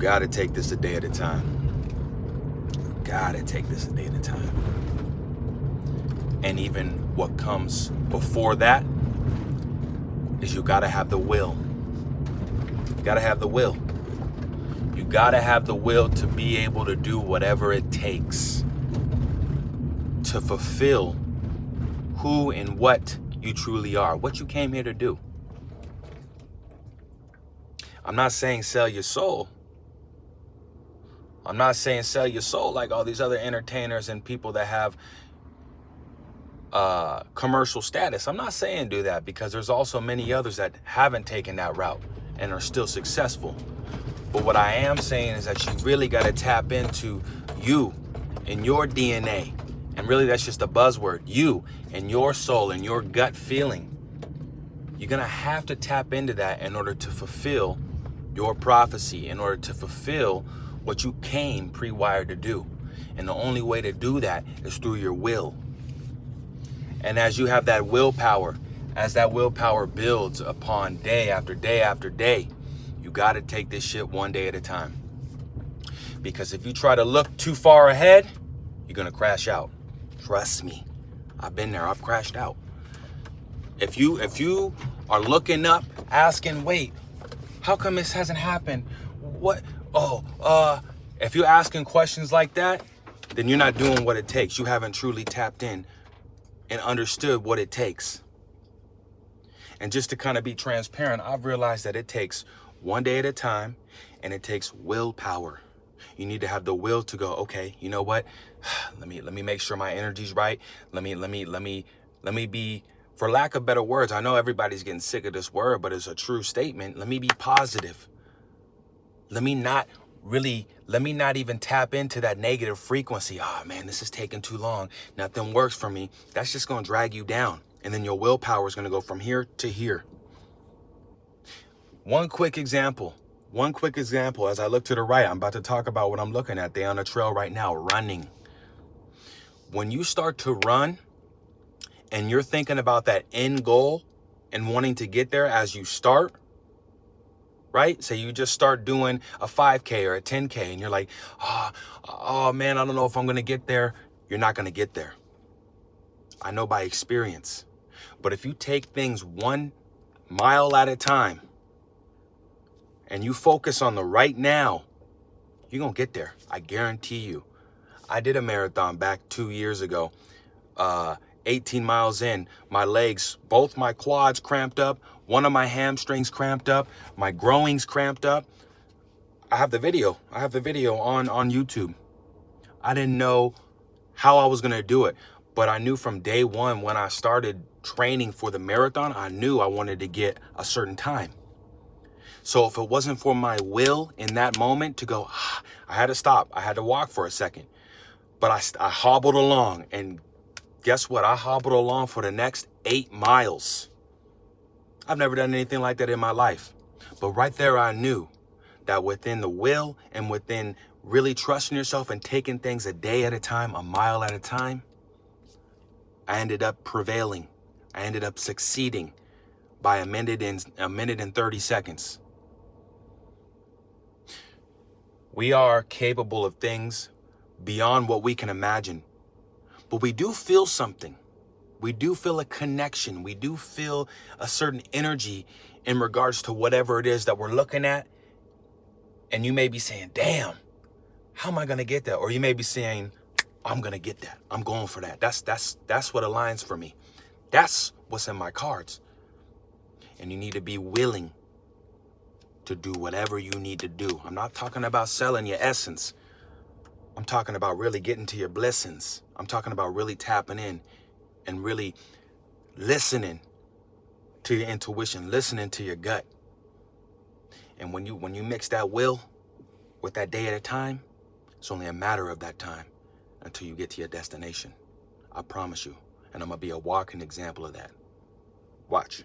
gotta take this a day at a time. Gotta take this a day at a time. And even what comes before that is you gotta have the will. You gotta have the will. You gotta have the will to be able to do whatever it takes to fulfill who and what you truly are, what you came here to do. I'm not saying sell your soul. I'm not saying sell your soul like all these other entertainers and people that have commercial status. I'm not saying do that, because there's also many others that haven't taken that route and are still successful. But what I am saying is that you really got to tap into you and your DNA. And really, that's just a buzzword. You and your soul and your gut feeling. You're going to have to tap into that in order to fulfill your prophecy, in order to fulfill what you came pre-wired to do. And the only way to do that is through your will. And as you have that willpower, as that willpower builds upon day after day after day, you got to take this shit one day at a time. Because if you try to look too far ahead, you're going to crash out. Trust me. I've been there. I've crashed out. If you are looking up, asking, wait, how come this hasn't happened? What? If you're asking questions like that, then you're not doing what it takes. You haven't truly tapped in and understood what it takes. And just to kind of be transparent, I've realized that it takes one day at a time, and it takes willpower. You need to have the will to go, okay, you know what? Let me make sure my energy's right. Let me be, for lack of better words, I know everybody's getting sick of this word, but it's a true statement. Let me be positive. Let me not even tap into that negative frequency. Oh man, this is taking too long. Nothing works for me. That's just going to drag you down. And then your willpower is going to go from here to here. One quick example as I look to the right. I'm about to talk about what I'm looking at. They're on a trail right now, running. When you start to run and you're thinking about that end goal and wanting to get there as you start, right? So you just start doing a 5K or a 10K and you're like, oh man, I don't know if I'm going to get there. You're not going to get there. I know by experience. But if you take things 1 mile at a time and you focus on the right now, you're going to get there. I guarantee you. I did a marathon back 2 years ago. 18 miles in, my legs, both my quads cramped up. One of my hamstrings cramped up. My groins cramped up. I have the video on YouTube. I didn't know how I was going to do it, but I knew from day one when I started training for the marathon, I knew I wanted to get a certain time. So if it wasn't for my will in that moment to go, I had to stop. I had to walk for a second. But I hobbled along, and guess what? I hobbled along for the next 8 miles. I've never done anything like that in my life. But right there, I knew that within the will and within really trusting yourself and taking things a day at a time, a mile at a time, I ended up prevailing. I ended up succeeding by a minute and 30 seconds. We are capable of things beyond what we can imagine. But we do feel something. We do feel a connection. We do feel a certain energy in regards to whatever it is that we're looking at. And you may be saying, damn, how am I going to get that? Or you may be saying, I'm going to get that. I'm going for that. That's what aligns for me. That's what's in my cards. And you need to be willing to do whatever you need to do. I'm not talking about selling your essence. I'm talking about really getting to your blessings. I'm talking about really tapping in and really listening to your intuition, listening to your gut. And when you mix that will with that day at a time, it's only a matter of that time until you get to your destination. I promise you. And I'm going to be a walking example of that. Watch.